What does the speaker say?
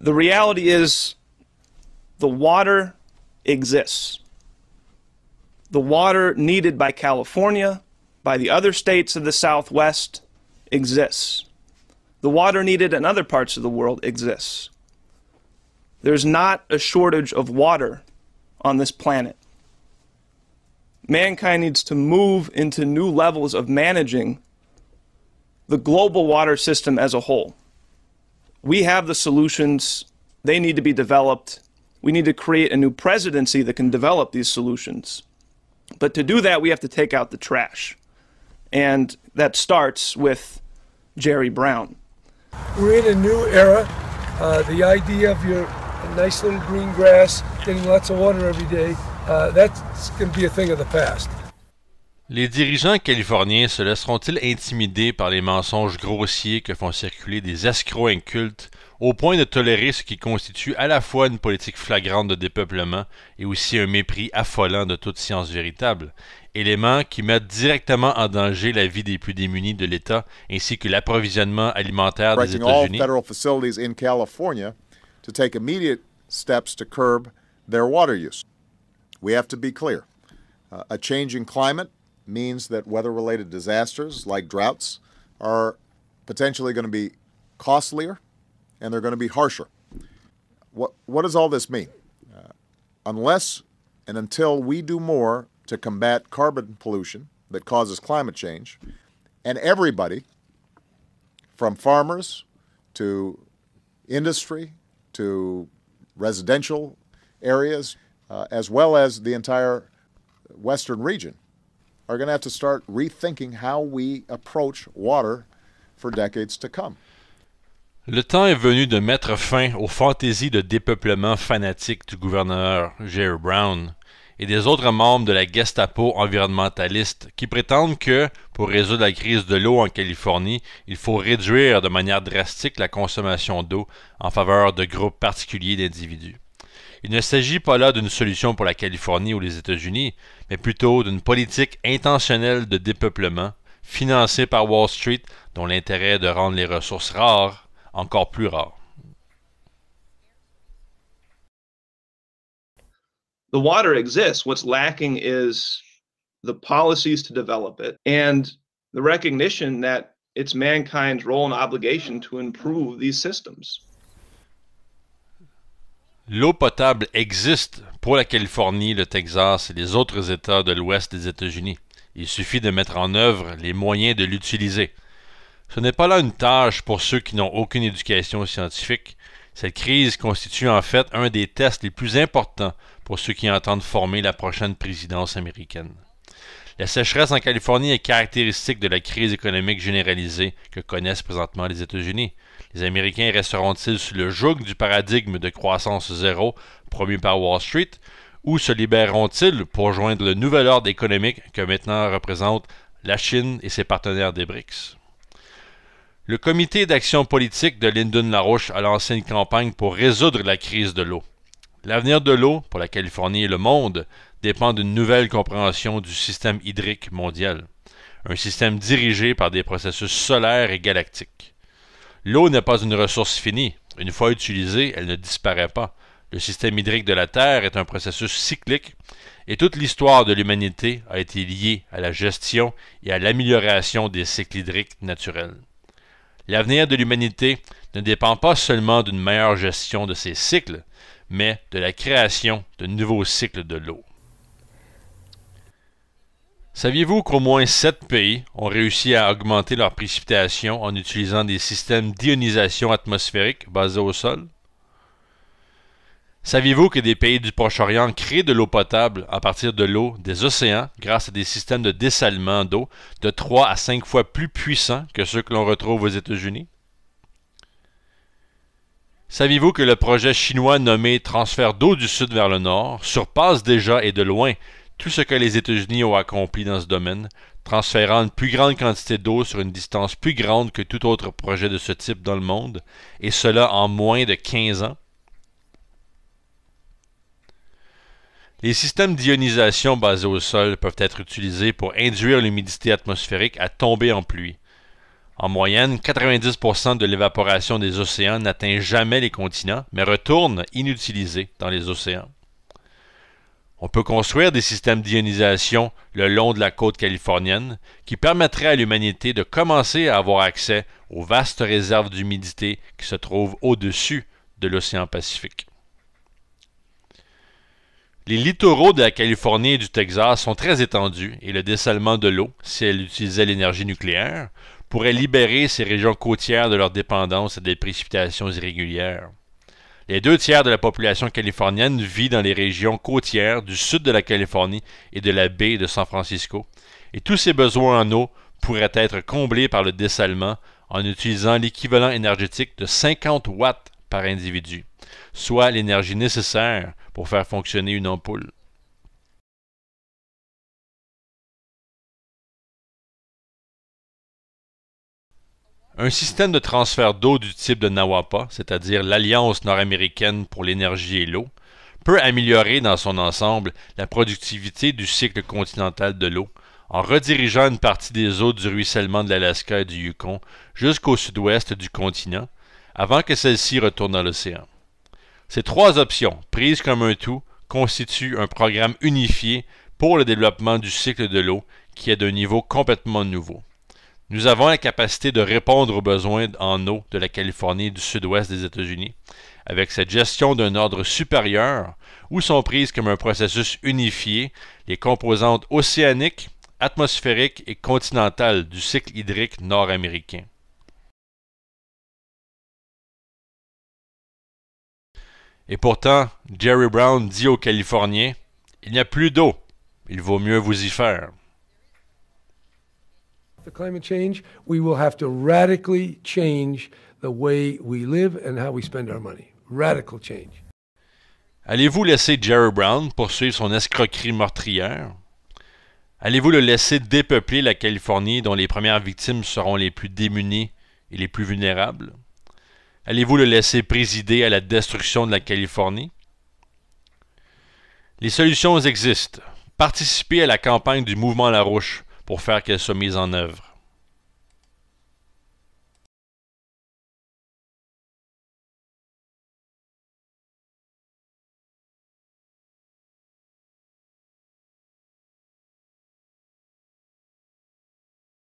The reality is the water exists. The water needed by California, by the other states of the Southwest, exists. The water needed in other parts of the world exists. There's not a shortage of water on this planet. Mankind needs to move into new levels of managing the global water system as a whole. We have the solutions. They need to be developed. We need to create a new presidency that can develop these solutions. But to do that, we have to take out the trash. And that starts with Jerry Brown. We're in a new era. The idea of your nice little green grass, getting lots of water every day, that's going to be a thing of the past. Les dirigeants californiens se laisseront-ils intimider par les mensonges grossiers que font circuler des escrocs incultes au point de tolérer ce qui constitue à la fois une politique flagrante de dépeuplement et aussi un mépris affolant de toute science véritable, éléments qui mettent directement en danger la vie des plus démunis de l'État ainsi que l'approvisionnement alimentaire des États-Unis. Federal facilities in California to take immediate steps to curb their water use. We have to be clear. A changing climate means that weather-related disasters like droughts are potentially going to be costlier and they're going to be harsher. What does all this mean? Unless and until we do more to combat carbon pollution that causes climate change, and everybody, from farmers to industry to residential areas, as well as the entire Western region, are going to have to start rethinking how we approach water for decades to come. Le temps est venu de mettre fin aux fantaisies de dépeuplement fanatique du gouverneur Jerry Brown et des autres membres de la Gestapo environnementaliste qui prétendent que, pour résoudre la crise de l'eau en Californie, il faut réduire de manière drastique la consommation d'eau en faveur de groupes particuliers d'individus. Il ne s'agit pas là d'une solution pour la Californie ou les États-Unis, mais plutôt d'une politique intentionnelle de dépeuplement, financée par Wall Street, dont l'intérêt est de rendre les ressources rares encore plus rares. The water exists. What's lacking is the policies to develop it and the recognition that it's mankind's role and obligation to improve these systems. L'eau potable existe pour la Californie, le Texas et les autres États de l'ouest des États-Unis. Il suffit de mettre en œuvre les moyens de l'utiliser. Ce n'est pas là une tâche pour ceux qui n'ont aucune éducation scientifique. Cette crise constitue en fait un des tests les plus importants pour ceux qui entendent former la prochaine présidence américaine. La sécheresse en Californie est caractéristique de la crise économique généralisée que connaissent présentement les États-Unis. Les Américains resteront-ils sous le joug du paradigme de croissance zéro promu par Wall Street ou se libéreront-ils pour joindre le nouvel ordre économique que maintenant représentent la Chine et ses partenaires des BRICS? Le comité d'action politique de Lyndon LaRouche a lancé une campagne pour résoudre la crise de l'eau. L'avenir de l'eau, pour la Californie et le monde, dépend d'une nouvelle compréhension du système hydrique mondial, un système dirigé par des processus solaires et galactiques. L'eau n'est pas une ressource finie. Une fois utilisée, elle ne disparaît pas. Le système hydrique de la Terre est un processus cyclique et toute l'histoire de l'humanité a été liée à la gestion et à l'amélioration des cycles hydriques naturels. L'avenir de l'humanité ne dépend pas seulement d'une meilleure gestion de ces cycles, mais de la création de nouveaux cycles de l'eau. Saviez-vous qu'au moins 7 pays ont réussi à augmenter leurs précipitations en utilisant des systèmes d'ionisation atmosphérique basés au sol? Saviez-vous que des pays du Proche-Orient créent de l'eau potable à partir de l'eau des océans grâce à des systèmes de dessalement d'eau de 3 à 5 fois plus puissants que ceux que l'on retrouve aux États-Unis? Saviez-vous que le projet chinois nommé Transfert d'eau du Sud vers le Nord surpasse déjà et de loin tout ce que les États-Unis ont accompli dans ce domaine, transférant une plus grande quantité d'eau sur une distance plus grande que tout autre projet de ce type dans le monde, et cela en moins de 15 ans? Les systèmes d'ionisation basés au sol peuvent être utilisés pour induire l'humidité atmosphérique à tomber en pluie. En moyenne, 90% de l'évaporation des océans n'atteint jamais les continents, mais retourne inutilisée dans les océans. On peut construire des systèmes d'ionisation le long de la côte californienne qui permettraient à l'humanité de commencer à avoir accès aux vastes réserves d'humidité qui se trouvent au-dessus de l'océan Pacifique. Les littoraux de la Californie et du Texas sont très étendus et le dessalement de l'eau, si elle utilisait l'énergie nucléaire, pourrait libérer ces régions côtières de leur dépendance à des précipitations irrégulières. Les 2 tiers de la population californienne vit dans les régions côtières du sud de la Californie et de la baie de San Francisco, et tous ces besoins en eau pourraient être comblés par le dessalement en utilisant l'équivalent énergétique de 50 watts par individu, soit l'énergie nécessaire pour faire fonctionner une ampoule. Un système de transfert d'eau du type de NAWAPA, c'est-à-dire l'Alliance nord-américaine pour l'énergie et l'eau, peut améliorer dans son ensemble la productivité du cycle continental de l'eau en redirigeant une partie des eaux du ruissellement de l'Alaska et du Yukon jusqu'au sud-ouest du continent avant que celles-ci retournent dans l'océan. Ces 3 options, prises comme un tout, constituent un programme unifié pour le développement du cycle de l'eau qui est d'un niveau complètement nouveau. Nous avons la capacité de répondre aux besoins en eau de la Californie et du sud-ouest des États-Unis, avec cette gestion d'un ordre supérieur où sont prises comme un processus unifié les composantes océaniques, atmosphériques et continentales du cycle hydrique nord-américain. Et pourtant, Jerry Brown dit aux Californiens, « Il n'y a plus d'eau, il vaut mieux vous y faire. » The climate change, we will have to radically change the way we live and how we spend our money. Radical change. Allez-vous laisser Jerry Brown poursuivre son escroquerie meurtrière? Allez-vous le laisser dépeupler la Californie dont les premières victimes seront les plus démunies et les plus vulnérables? Allez-vous le laisser présider à la destruction de la Californie? Les solutions existent. Participez à la campagne du mouvement Larouche pour faire qu'elle soit mise en œuvre.